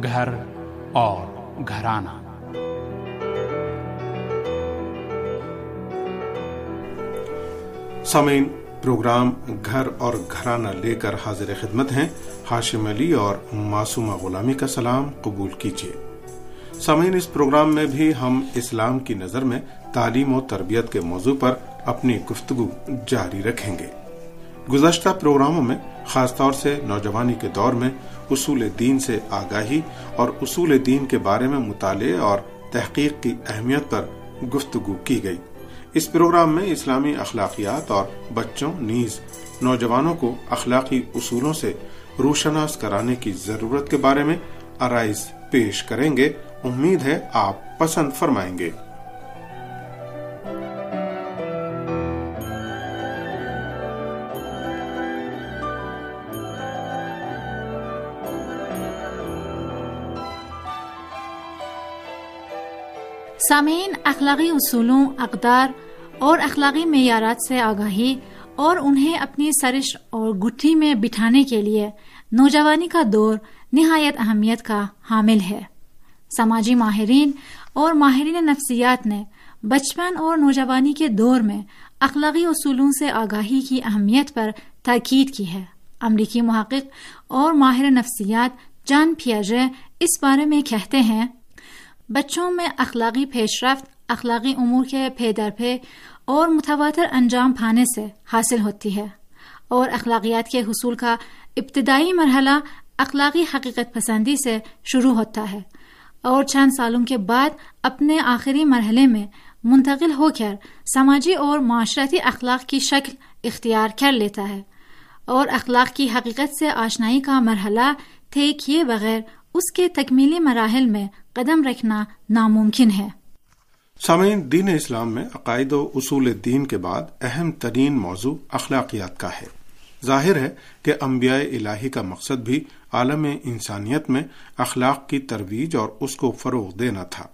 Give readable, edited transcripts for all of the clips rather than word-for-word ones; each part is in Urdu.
گھر اور گھرانہ۔ سامعین، پروگرام گھر اور گھرانہ لے کر حاضر خدمت ہیں۔ ہاشم علی اور معصومہ غلامی کا سلام قبول کیجیے۔ سامعین، اس پروگرام میں بھی ہم اسلام کی نظر میں تعلیم و تربیت کے موضوع پر اپنی گفتگو جاری رکھیں گے۔ گزشتہ پروگراموں میں خاص طور سے نوجوانی کے دور میں اصول دین سے آگاہی اور اصول دین کے بارے میں مطالعے اور تحقیق کی اہمیت پر گفتگو کی گئی۔ اس پروگرام میں اسلامی اخلاقیات اور بچوں نیز نوجوانوں کو اخلاقی اصولوں سے روشناس کرانے کی ضرورت کے بارے میں آرائز پیش کریں گے۔ امید ہے آپ پسند فرمائیں گے۔ سامعین، اخلاقی اصولوں، اقدار اور اخلاقی معیارات سے آگاہی اور انہیں اپنی سرش اور گٹھی میں بٹھانے کے لیے نوجوانی کا دور نہایت اہمیت کا حامل ہے۔ سماجی ماہرین اور ماہرین نفسیات نے بچپن اور نوجوانی کے دور میں اخلاقی اصولوں سے آگاہی کی اہمیت پر تاکید کی ہے۔ امریکی محقق اور ماہر نفسیات جان پیاژے اس بارے میں کہتے ہیں، بچوں میں اخلاقی پیش رفت اخلاقی امور کے پے در پے اور متواتر انجام پانے سے حاصل ہوتی ہے، اور اخلاقیات کے حصول کا ابتدائی مرحلہ اخلاقی حقیقت پسندی سے شروع ہوتا ہے اور چند سالوں کے بعد اپنے آخری مرحلے میں منتقل ہو کر سماجی اور معاشرتی اخلاق کی شکل اختیار کر لیتا ہے، اور اخلاق کی حقیقت سے آشنائی کا مرحلہ طے کیے بغیر اس کے تکمیلی مراحل میں قدم رکھنا ناممکن ہے۔ سامعین، دین اسلام میں عقائد و اصول دین کے بعد اہم ترین موضوع اخلاقیات کا ہے۔ ظاہر ہے کہ انبیاء الہی کا مقصد بھی عالم انسانیت میں اخلاق کی ترویج اور اس کو فروغ دینا تھا،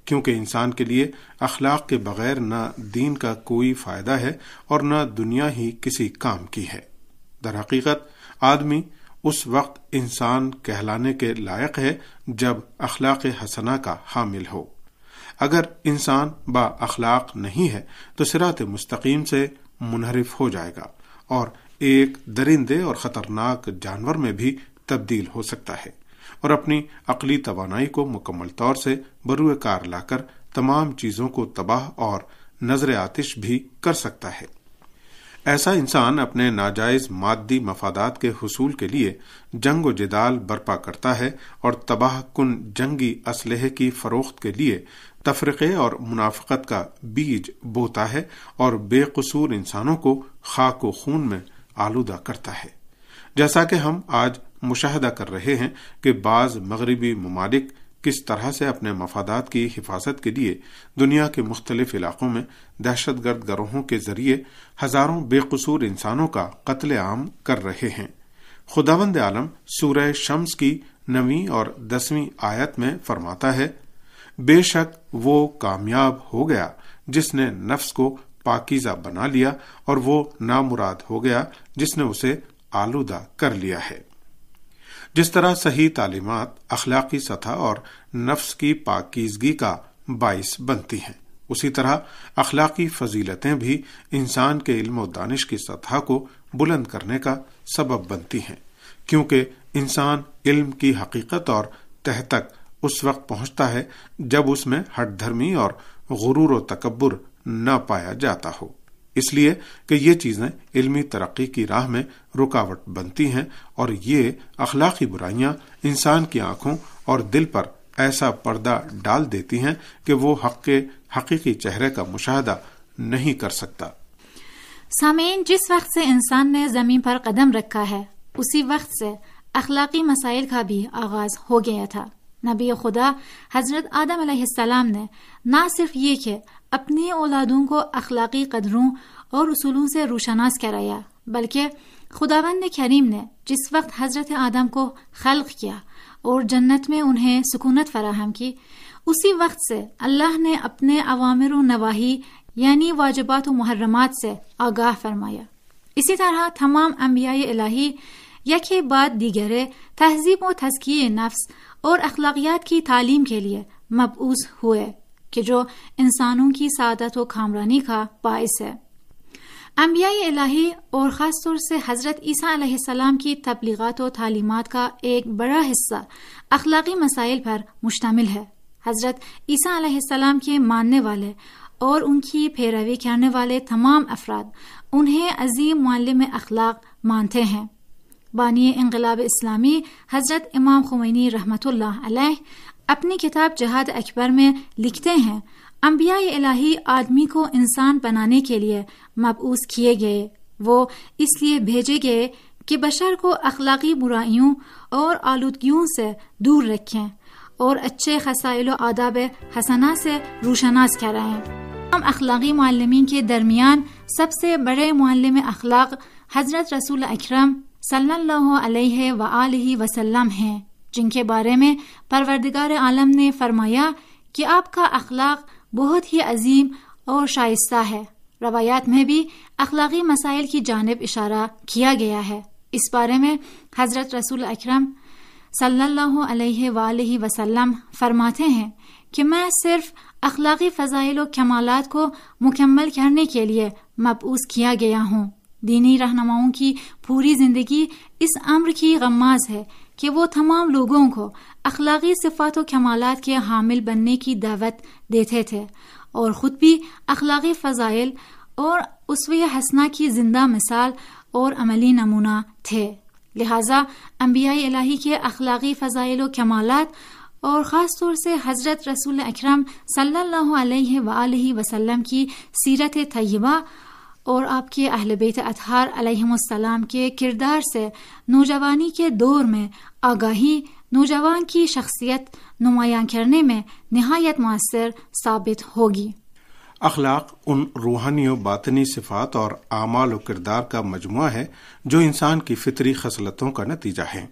کیونکہ انسان کے لیے اخلاق کے بغیر نہ دین کا کوئی فائدہ ہے اور نہ دنیا ہی کسی کام کی ہے۔ در حقیقت آدمی اس وقت انسان کہلانے کے لائق ہے جب اخلاق حسنہ کا حامل ہو۔ اگر انسان با اخلاق نہیں ہے تو صراط مستقیم سے منحرف ہو جائے گا اور ایک درندے اور خطرناک جانور میں بھی تبدیل ہو سکتا ہے، اور اپنی عقلی توانائی کو مکمل طور سے بروئے کار لا کر تمام چیزوں کو تباہ اور نظر آتش بھی کر سکتا ہے۔ ایسا انسان اپنے ناجائز مادی مفادات کے حصول کے لیے جنگ و جدال برپا کرتا ہے اور تباہ کن جنگی اسلحے کی فروخت کے لیے تفرقے اور منافقت کا بیج بوتا ہے اور بے قصور انسانوں کو خاک و خون میں آلودہ کرتا ہے۔ جیسا کہ ہم آج مشاہدہ کر رہے ہیں کہ بعض مغربی ممالک کس طرح سے اپنے مفادات کی حفاظت کے لیے دنیا کے مختلف علاقوں میں دہشت گرد گروہوں کے ذریعے ہزاروں بے قصور انسانوں کا قتل عام کر رہے ہیں۔ خداوند عالم سورہ شمس کی 9 اور 10 آیت میں فرماتا ہے، بے شک وہ کامیاب ہو گیا جس نے نفس کو پاکیزہ بنا لیا، اور وہ نامراد ہو گیا جس نے اسے آلودہ کر لیا ہے۔ جس طرح صحیح تعلیمات اخلاقی سطح اور نفس کی پاکیزگی کا باعث بنتی ہیں، اسی طرح اخلاقی فضیلتیں بھی انسان کے علم و دانش کی سطح کو بلند کرنے کا سبب بنتی ہیں، کیونکہ انسان علم کی حقیقت اور تہ تک اس وقت پہنچتا ہے جب اس میں ہٹ دھرمی اور غرور و تکبر نہ پایا جاتا ہو، اس لیے کہ یہ چیزیں علمی ترقی کی راہ میں رکاوٹ بنتی ہیں، اور یہ اخلاقی برائیاں انسان کی آنکھوں اور دل پر ایسا پردہ ڈال دیتی ہیں کہ وہ حق کے حقیقی چہرے کا مشاہدہ نہیں کر سکتا۔ سامعین، جس وقت سے انسان نے زمین پر قدم رکھا ہے اسی وقت سے اخلاقی مسائل کا بھی آغاز ہو گیا تھا۔ نبی خدا حضرت آدم علیہ السلام نے نہ صرف یہ کہ اپنی اولادوں کو اخلاقی قدروں اور اصولوں سے روشناس کرایا، بلکہ خداوند کریم نے جس وقت حضرت آدم کو خلق کیا اور جنت میں انہیں سکونت فراہم کی، اسی وقت سے اللہ نے اپنے اوامر و نواہی یعنی واجبات و محرمات سے آگاہ فرمایا۔ اسی طرح تمام انبیاء الہی یکے بعد دیگر تہذیب و تزکیہ نفس اور اخلاقیات کی تعلیم کے لیے مبعوث ہوئے کہ جو انسانوں کی سعادت و کامرانی کا باعث ہے۔ انبیاء الہی اور خاص طور سے حضرت عیسیٰ علیہ السلام کی تبلیغات و تعلیمات کا ایک بڑا حصہ اخلاقی مسائل پر مشتمل ہے۔ حضرت عیسیٰ علیہ السلام کے ماننے والے اور ان کی پیروی کرنے والے تمام افراد انہیں عظیم معلم اخلاق مانتے ہیں۔ بانی انقلاب اسلامی حضرت امام خمینی رحمۃ اللہ علیہ اپنی کتاب جہاد اکبر میں لکھتے ہیں، انبیاء الہی آدمی کو انسان بنانے کے لیے مبعوث کیے گئے، وہ اس لیے بھیجے گئے کہ بشر کو اخلاقی برائیوں اور آلودگیوں سے دور رکھیں اور اچھے خصائل و آداب حسنہ سے روشناس کرائیں۔ ہم اخلاقی معلمین کے درمیان سب سے بڑے معلم اخلاق حضرت رسول اکرم صلی اللہ علیہ وآلہ وسلم ہیں، جن کے بارے میں پروردگار عالم نے فرمایا کہ آپ کا اخلاق بہت ہی عظیم اور شائستہ ہے۔ روایات میں بھی اخلاقی مسائل کی جانب اشارہ کیا گیا ہے۔ اس بارے میں حضرت رسول اکرم صلی اللہ علیہ وآلہ وسلم فرماتے ہیں کہ میں صرف اخلاقی فضائل و کمالات کو مکمل کرنے کے لیے مبعوث کیا گیا ہوں۔ دینی رہنماؤں کی پوری زندگی اس امر کی غماز ہے کہ وہ تمام لوگوں کو اخلاقی صفات و کمالات کے حامل بننے کی دعوت دیتے تھے اور خود بھی اخلاقی فضائل اور اسوہ حسنہ کی زندہ مثال اور عملی نمونہ تھے۔ لہذا انبیاء الہی کے اخلاقی فضائل و کمالات اور خاص طور سے حضرت رسول اکرم صلی اللہ علیہ وآلہ وسلم کی سیرت طیبہ اور آپ کے اہل بیت اطہار علیہم السلام کے کردار سے نوجوانی کے دور میں آگاہی نوجوان کی شخصیت نمایاں کرنے میں نہایت مؤثر ثابت ہوگی۔ اخلاق ان روحانی و باطنی صفات اور اعمال و کردار کا مجموعہ ہے جو انسان کی فطری خصلتوں کا نتیجہ ہے۔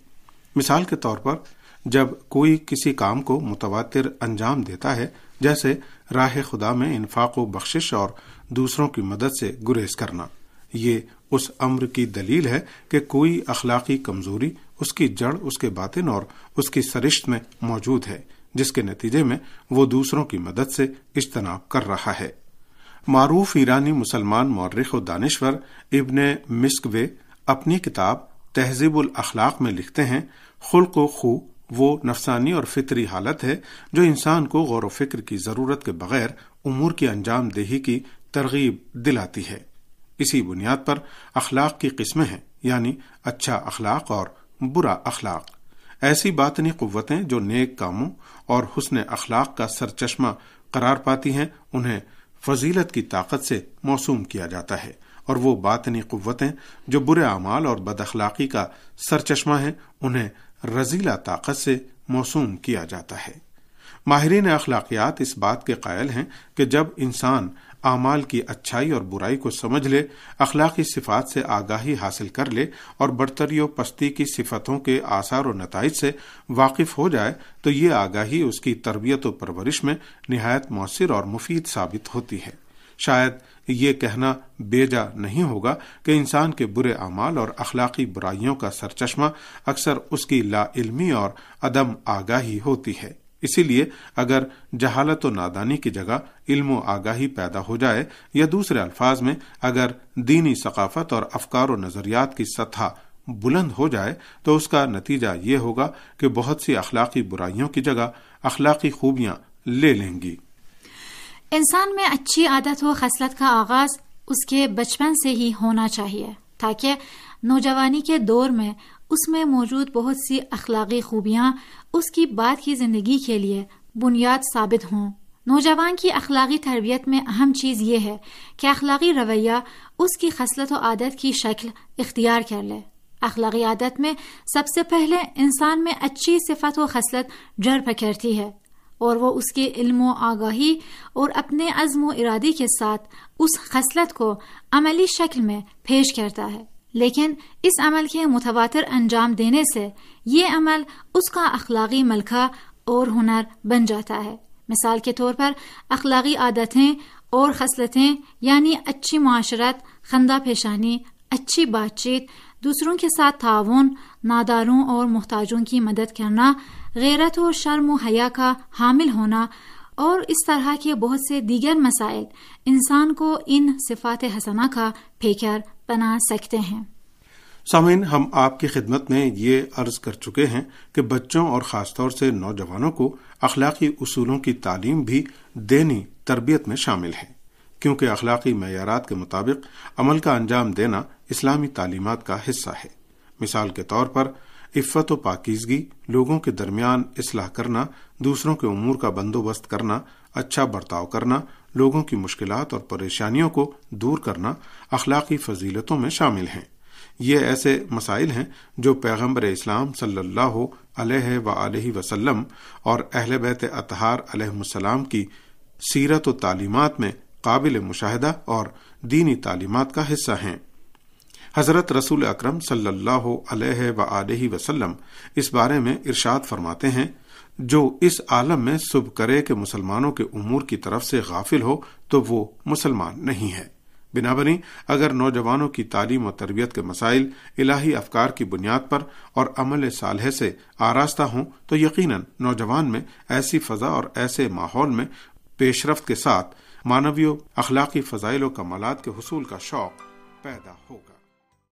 مثال کے طور پر جب کوئی کسی کام کو متواتر انجام دیتا ہے، جیسے راہ خدا میں انفاق و بخشش اور دوسروں کی مدد سے گریز کرنا، یہ اس امر کی دلیل ہے کہ کوئی اخلاقی کمزوری اس کی جڑ اس کے باطن اور اس کی سرشت میں موجود ہے، جس کے نتیجے میں وہ دوسروں کی مدد سے اجتناب کر رہا ہے۔ معروف ایرانی مسلمان مورخ و دانشور ابن مسکوے اپنی کتاب تہذیب الاخلاق میں لکھتے ہیں، خلق و خو وہ نفسانی اور فطری حالت ہے جو انسان کو غور و فکر کی ضرورت کے بغیر امور کی انجام دہی کی ترغیب دلاتی ہے۔ اسی بنیاد پر اخلاق کی قسمیں ہیں، یعنی اچھا اخلاق اور برا اخلاق۔ ایسی باطنی قوتیں جو نیک کاموں اور حسن اخلاق کا سرچشمہ قرار پاتی ہیں، انہیں فضیلت کی طاقت سے موسوم کیا جاتا ہے، اور وہ باطنی قوتیں جو برے اعمال اور بد اخلاقی کا سرچشمہ ہیں، انہیں رذیلہ طاقت سے موسوم کیا جاتا ہے۔ ماہرین اخلاقیات اس بات کے قائل ہیں کہ جب انسان اعمال کی اچھائی اور برائی کو سمجھ لے، اخلاقی صفات سے آگاہی حاصل کر لے اور برتری و پستی کی صفتوں کے آثار و نتائج سے واقف ہو جائے تو یہ آگاہی اس کی تربیت و پرورش میں نہایت مؤثر اور مفید ثابت ہوتی ہے۔ شاید یہ کہنا بیجا نہیں ہوگا کہ انسان کے برے اعمال اور اخلاقی برائیوں کا سرچشمہ اکثر اس کی لا علمی اور عدم آگاہی ہوتی ہے۔ اسی لیے اگر جہالت و نادانی کی جگہ علم و آگاہی پیدا ہو جائے، یا دوسرے الفاظ میں اگر دینی ثقافت اور افکار و نظریات کی سطح بلند ہو جائے، تو اس کا نتیجہ یہ ہوگا کہ بہت سی اخلاقی برائیوں کی جگہ اخلاقی خوبیاں لے لیں گی۔ انسان میں اچھی عادت و خصلت کا آغاز اس کے بچپن سے ہی ہونا چاہیے، تاکہ نوجوانی کے دور میں اس میں موجود بہت سی اخلاقی خوبیاں اس کی بعد کی زندگی کے لیے بنیاد ثابت ہوں۔ نوجوان کی اخلاقی تربیت میں اہم چیز یہ ہے کہ اخلاقی رویہ اس کی خصلت و عادت کی شکل اختیار کر لے۔ اخلاقی عادت میں سب سے پہلے انسان میں اچھی صفت و خصلت جڑ پکڑتی ہے، اور وہ اس کے علم و آگاہی اور اپنے عزم و ارادے کے ساتھ اس خصلت کو عملی شکل میں پیش کرتا ہے۔ لیکن اس عمل کے متواتر انجام دینے سے یہ عمل اس کا اخلاقی ملکہ اور ہنر بن جاتا ہے۔ مثال کے طور پر اخلاقی عادتیں اور خصلتیں یعنی اچھی معاشرت، خندہ پیشانی، اچھی بات چیت، دوسروں کے ساتھ تعاون، ناداروں اور محتاجوں کی مدد کرنا، غیرت و شرم و حیا کا حامل ہونا اور اس طرح کے بہت سے دیگر مسائل انسان کو ان صفات حسنہ کا پیکر بنا سکتے ہیں۔ سامعین، ہم آپ کی خدمت میں یہ عرض کر چکے ہیں کہ بچوں اور خاص طور سے نوجوانوں کو اخلاقی اصولوں کی تعلیم بھی دینی تربیت میں شامل ہے، کیونکہ اخلاقی معیارات کے مطابق عمل کا انجام دینا اسلامی تعلیمات کا حصہ ہے۔ مثال کے طور پر عفت و پاکیزگی، لوگوں کے درمیان اصلاح کرنا، دوسروں کے امور کا بندوبست کرنا، اچھا برتاؤ کرنا، لوگوں کی مشکلات اور پریشانیوں کو دور کرنا اخلاقی فضیلتوں میں شامل ہیں۔ یہ ایسے مسائل ہیں جو پیغمبر اسلام صلی اللہ علیہ وآلہ وسلم اور اہل بیت اطہار علیہم السلام کی سیرت و تعلیمات میں قابل مشاہدہ اور دینی تعلیمات کا حصہ ہیں۔ حضرت رسول اکرم صلی اللہ علیہ وآلہ وسلم اس بارے میں ارشاد فرماتے ہیں، جو اس عالم میں سب کرے کہ مسلمانوں کے امور کی طرف سے غافل ہو تو وہ مسلمان نہیں ہے۔ بنابراً اگر نوجوانوں کی تعلیم و تربیت کے مسائل الہی افکار کی بنیاد پر اور عمل صالح سے آراستہ ہوں تو یقیناً نوجوان میں ایسی فضا اور ایسے ماحول میں پیش رفت کے ساتھ معنوی و اخلاقی فضائل و کمالات کے حصول کا شوق پیدا ہوگا۔